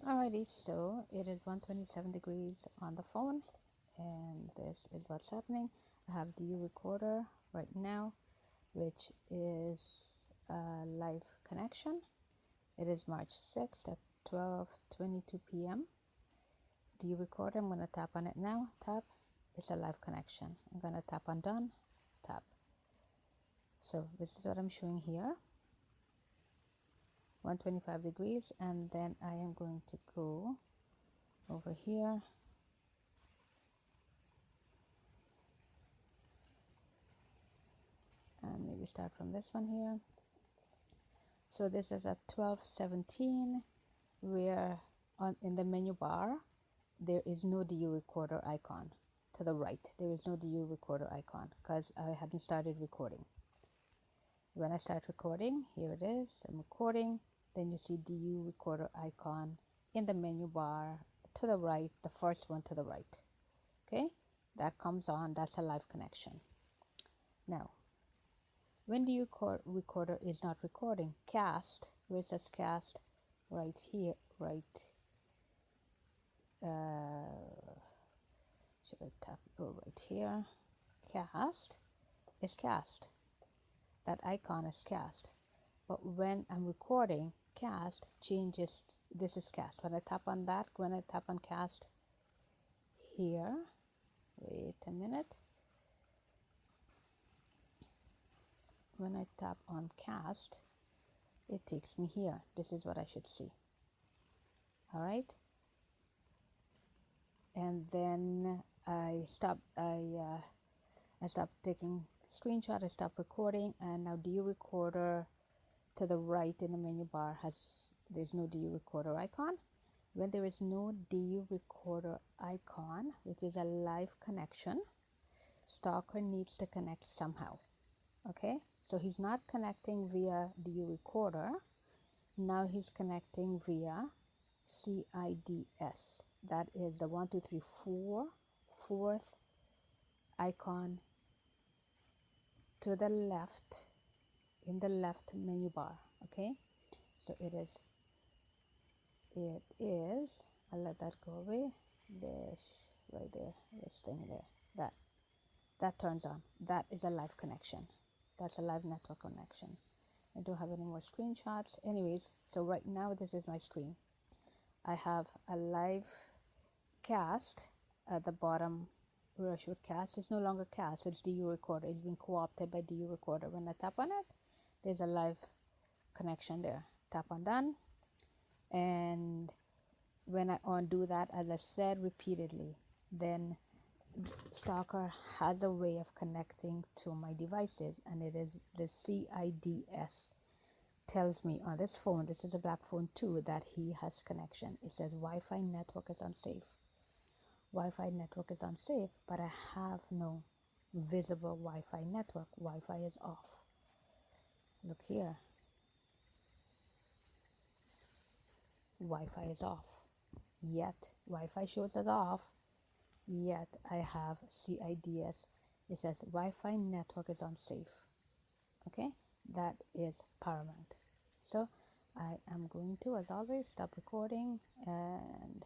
Alrighty, so it is 127 degrees on the phone, and this is what's happening. I have the DuRecorder right now, which is a live connection. It is March 6th at 12:22 p.m. DuRecorder, I'm going to tap on it now. Tap. It's a live connection. I'm going to tap on done. Tap. So this is what I'm showing here. 125 degrees, and then I am going to go over here and maybe start from this one here. So this is at 12:17, where in the menu bar there is no DuRecorder icon to the right. There is no DuRecorder icon because I hadn't started recording. When I start recording, here it is, I'm recording. Then you see DuRecorder icon in the menu bar to the right, the first one to the right. Okay, that comes on. That's a live connection. Now, when DuRecorder is not recording, cast, where it says cast, right here, right. Should I tap? Oh, right here. Cast is cast. That icon is cast. But when I'm recording, cast changes. This is cast. When I tap on that, when I tap on cast here, wait a minute. When I tap on cast, it takes me here. This is what I should see. All right. And then I stop taking screenshot. I stop recording, and now DuRecorder to the right in the menu bar there's no DuRecorder icon. When there is no DuRecorder icon, which is a live connection, Stalker needs to connect somehow. Okay, so he's not connecting via DuRecorder. Now he's connecting via CIDS. That is the 1, 2, 3, 4, fourth icon to the left in the left menu bar. Okay, so it is, I'll let that go away. This right there, this thing there, that turns on. That is a live connection. That's a live network connection. I don't have any more screenshots. Anyways, so right now this is my screen. I have a live cast at the bottom where I should cast. It's no longer cast, it's DuRecorder. It's been co-opted by DuRecorder. When I tap on it, there's a live connection there. Tap on done, and when I undo that, as I've said repeatedly, then Stalker has a way of connecting to my devices, and it is the CIDS tells me on this phone, this is a black phone too, that he has connection. It says Wi-Fi network is unsafe. Wi-Fi network is unsafe, but I have no visible Wi-Fi network. Wi-Fi is off. Look here. Wi-Fi is off. Yet Wi-Fi shows as off. Yet I have CIDS. It says Wi-Fi network is unsafe. Okay, that is paramount. So I am going to, as always, stop recording and